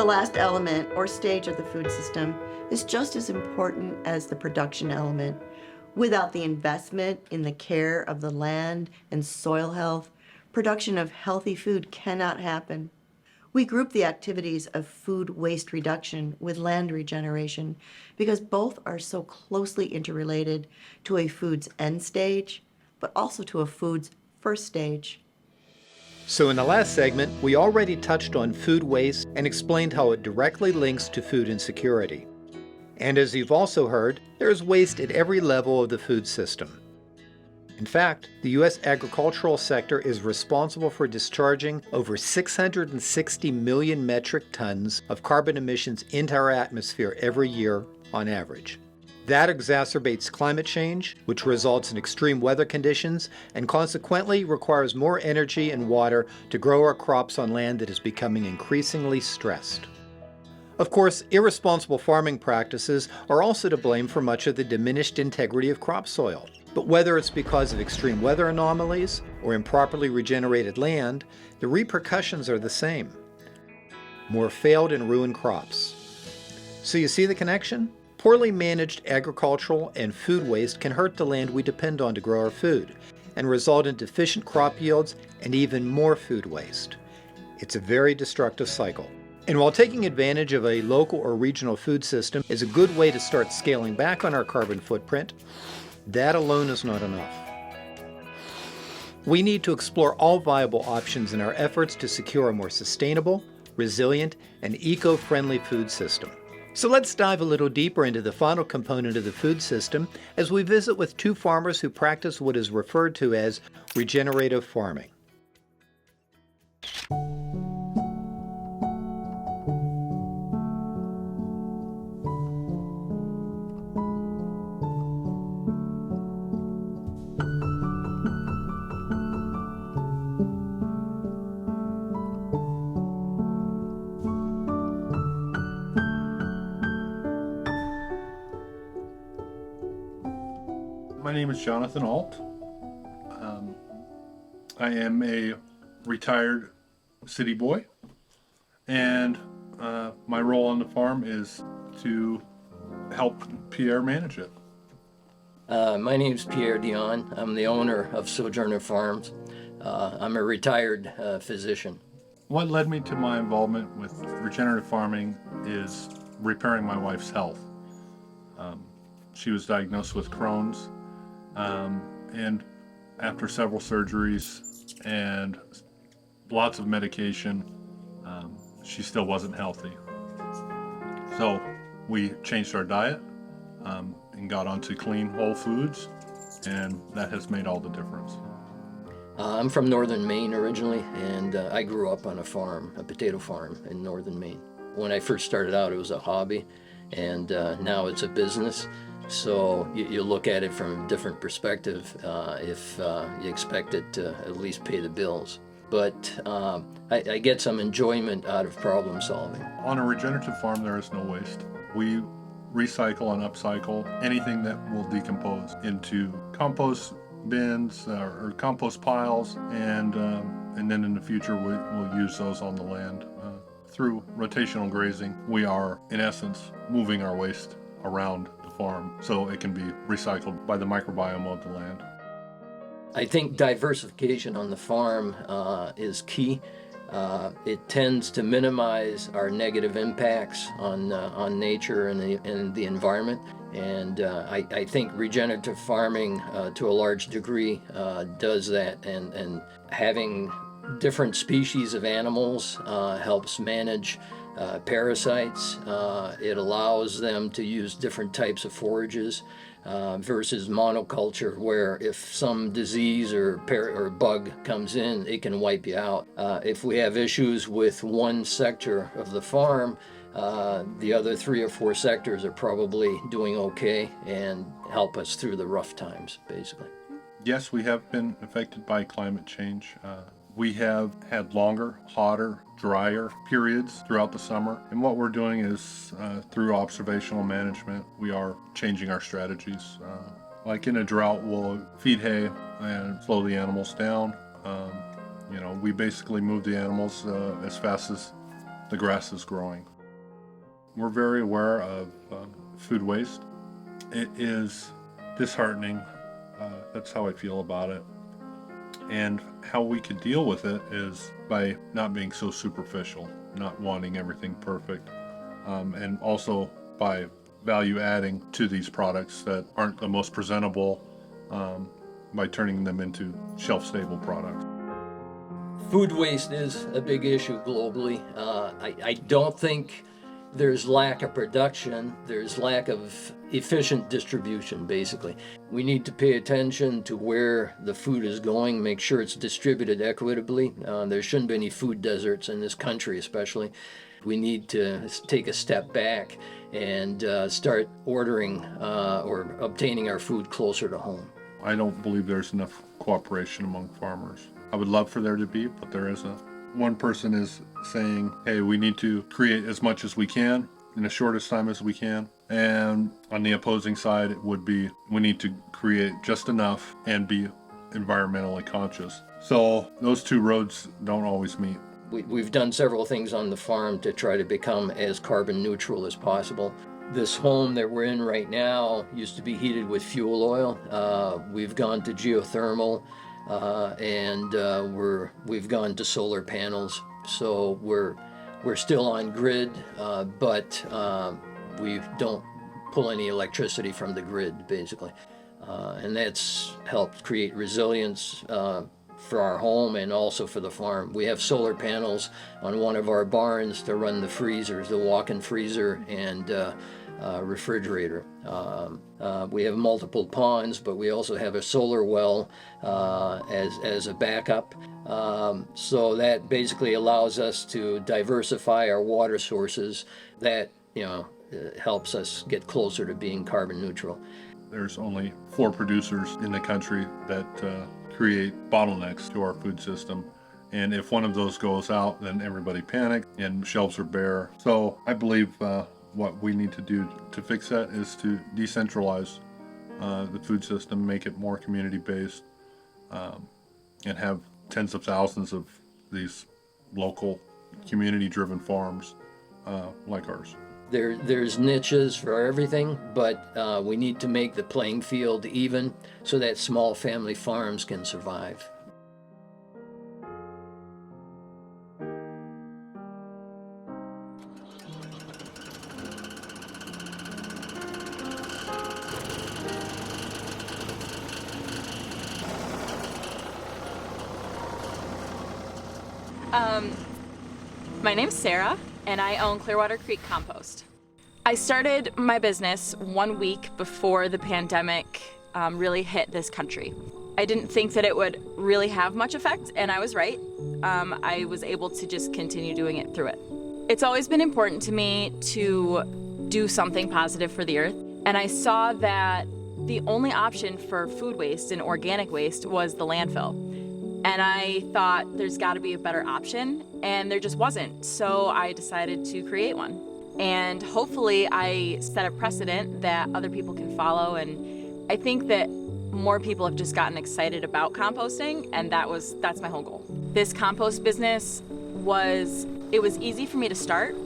last element or stage of the food system is just as important as the production element. Without the investment in the care of the land and soil health, production of healthy food cannot happen. We group the activities of food waste reduction with land regeneration because both are so closely interrelated to a food's end stage, but also to a food's first stage. So in the last segment, we already touched on food waste and explained how it directly links to food insecurity. And as you've also heard, there is waste at every level of the food system. In fact, the U.S. agricultural sector is responsible for discharging over 660 million metric tons of carbon emissions into our atmosphere every year on average. That exacerbates climate change, which results in extreme weather conditions and consequently requires more energy and water to grow our crops on land that is becoming increasingly stressed. Of course, irresponsible farming practices are also to blame for much of the diminished integrity of crop soil. But whether it's because of extreme weather anomalies or improperly regenerated land, the repercussions are the same. More failed and ruined crops. So you see the connection? Poorly managed agricultural and food waste can hurt the land we depend on to grow our food and result in deficient crop yields and even more food waste. It's a very destructive cycle. And while taking advantage of a local or regional food system is a good way to start scaling back on our carbon footprint, that alone is not enough. We need to explore all viable options in our efforts to secure a more sustainable, resilient, and eco-friendly food system. So let's dive a little deeper into the final component of the food system as we visit with two farmers who practice what is referred to as regenerative farming. My name is Jonathan Alt. I am a retired city boy, and my role on the farm is to help Pierre manage it. My name's Pierre Dion. I'm the owner of Sojourner Farms. I'm a retired physician. What led me to my involvement with regenerative farming is repairing my wife's health. She was diagnosed with Crohn's, and after several surgeries and lots of medication, she still wasn't healthy. So we changed our diet and got onto clean, whole foods, and that has made all the difference. I'm from northern Maine originally, and I grew up on a farm, a potato farm in northern Maine. When I first started out, it was a hobby, and now it's a business. So you look at it from a different perspective if you expect it to at least pay the bills. But I get some enjoyment out of problem solving. On a regenerative farm, there is no waste. We recycle and upcycle anything that will decompose into compost bins or compost piles, and then in the future we'll use those on the land. Through rotational grazing, we are, in essence, moving our waste around the farm so it can be recycled by the microbiome of the land. I think diversification on the farm is key. It tends to minimize our negative impacts on nature and the environment. And I think regenerative farming to a large degree does that, and having different species of animals helps manage parasites. It allows them to use different types of forages versus monoculture, where if some disease or bug comes in, it can wipe you out. If we have issues with one sector of the farm, the other 3 or 4 sectors are probably doing okay and help us through the rough times, basically. Yes, we have been affected by climate change. We have had longer, hotter, drier periods throughout the summer. And what we're doing is, through observational management, we are changing our strategies. Like in a drought, we'll feed hay and slow the animals down. We basically move the animals as fast as the grass is growing. We're very aware of food waste. It is disheartening. That's how I feel about it. And how we could deal with it is by not being so superficial, not wanting everything perfect, and also by value adding to these products that aren't the most presentable, by turning them into shelf-stable products. Food waste is a big issue globally. I don't think there's lack of production, there's lack of efficient distribution, basically. We need to pay attention to where the food is going, make sure it's distributed equitably. There shouldn't be any food deserts in this country, especially. We need to take a step back and start ordering or obtaining our food closer to home. I don't believe there's enough cooperation among farmers. I would love for there to be, but there isn't. One person is saying, hey, we need to create as much as we can in the shortest time as we can. And on the opposing side, it would be, we need to create just enough and be environmentally conscious. So those two roads don't always meet. We've done several things on the farm to try to become as carbon neutral as possible. This home that we're in right now used to be heated with fuel oil. We've gone to geothermal, and we've gone to solar panels. So we're still on grid, but we don't pull any electricity from the grid, basically. And that's helped create resilience for our home and also for the farm. We have solar panels on one of our barns to run the freezers, the walk-in freezer and refrigerator. We have multiple ponds, but we also have a solar well as a backup. So that basically allows us to diversify our water sources. That, helps us get closer to being carbon neutral. There's only 4 producers in the country that create bottlenecks to our food system. And if one of those goes out, then everybody panics and shelves are bare. So I believe what we need to do to fix that is to decentralize the food system, make it more community-based, and have tens of thousands of these local community-driven farms like ours. There's niches for everything, but we need to make the playing field even so that small family farms can survive. My name's Sarah, and I own Clearwater Creek Compost. I started my business 1 week before the pandemic really hit this country. I didn't think that it would really have much effect, and I was right. I was able to just continue doing it through it. It's always been important to me to do something positive for the earth, and I saw that the only option for food waste and organic waste was the landfill. And I thought there's got to be a better option, and there just wasn't. So I decided to create one. And hopefully I set a precedent that other people can follow. And I think that more people have just gotten excited about composting, and that's my whole goal. This compost business was easy for me to start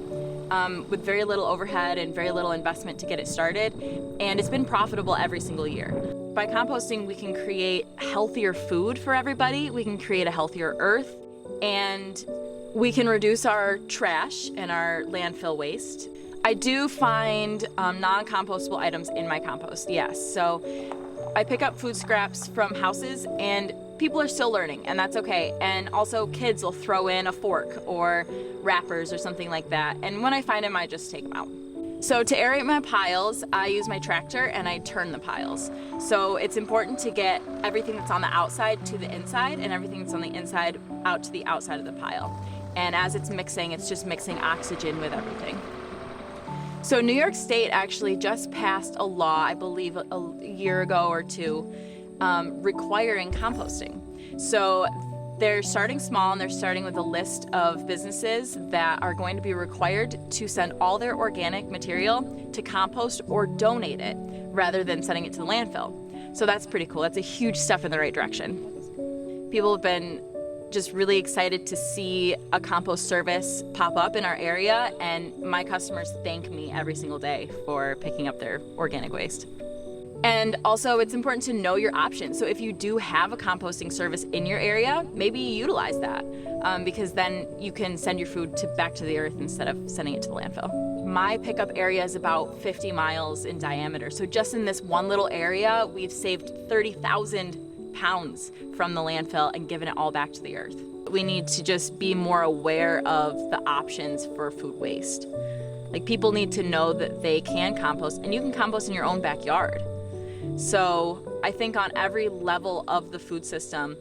with very little overhead and very little investment to get it started. And it's been profitable every single year. By composting, we can create healthier food for everybody, we can create a healthier earth, and we can reduce our trash and our landfill waste. I do find non-compostable items in my compost, yes. So I pick up food scraps from houses, and people are still learning, and that's okay. And also kids will throw in a fork or wrappers or something like that. And when I find them, I just take them out. So to aerate my piles, I use my tractor and I turn the piles. So it's important to get everything that's on the outside to the inside and everything that's on the inside out to the outside of the pile. And as it's mixing, it's just mixing oxygen with everything. So New York State actually just passed a law, I believe a year ago or two, requiring composting. So they're starting small, and they're starting with a list of businesses that are going to be required to send all their organic material to compost or donate it rather than sending it to the landfill. So that's pretty cool. That's a huge step in the right direction. People have been just really excited to see a compost service pop up in our area, and my customers thank me every single day for picking up their organic waste. And also, it's important to know your options. So if you do have a composting service in your area, maybe utilize that, because then you can send your food back to the earth instead of sending it to the landfill. My pickup area is about 50 miles in diameter. So just in this one little area, we've saved 30,000 pounds from the landfill and given it all back to the earth. We need to just be more aware of the options for food waste. Like, people need to know that they can compost, and you can compost in your own backyard. So I think on every level of the food system,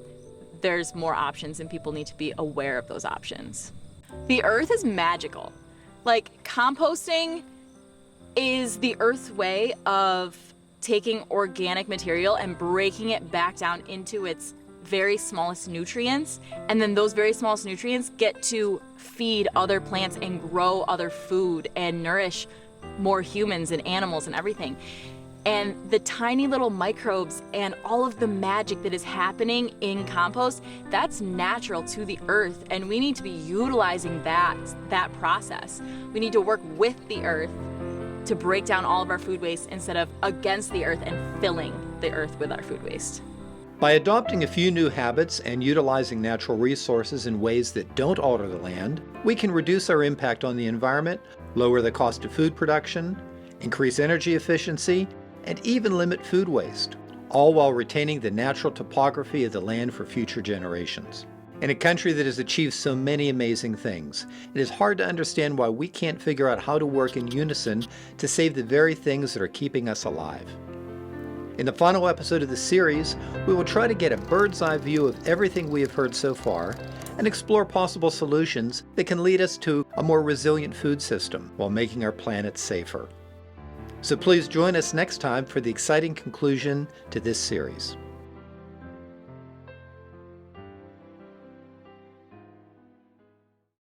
there's more options, and people need to be aware of those options. The earth is magical. Like, composting is the earth's way of taking organic material and breaking it back down into its very smallest nutrients, and then those very smallest nutrients get to feed other plants and grow other food and nourish more humans and animals and everything. And the tiny little microbes and all of the magic that is happening in compost, that's natural to the earth, and we need to be utilizing that process. We need to work with the earth to break down all of our food waste instead of against the earth and filling the earth with our food waste. By adopting a few new habits and utilizing natural resources in ways that don't alter the land, we can reduce our impact on the environment, lower the cost of food production, increase energy efficiency, and even limit food waste, all while retaining the natural topography of the land for future generations. In a country that has achieved so many amazing things, it is hard to understand why we can't figure out how to work in unison to save the very things that are keeping us alive. In the final episode of the series, we will try to get a bird's eye view of everything we have heard so far and explore possible solutions that can lead us to a more resilient food system while making our planet safer. So please join us next time for the exciting conclusion to this series.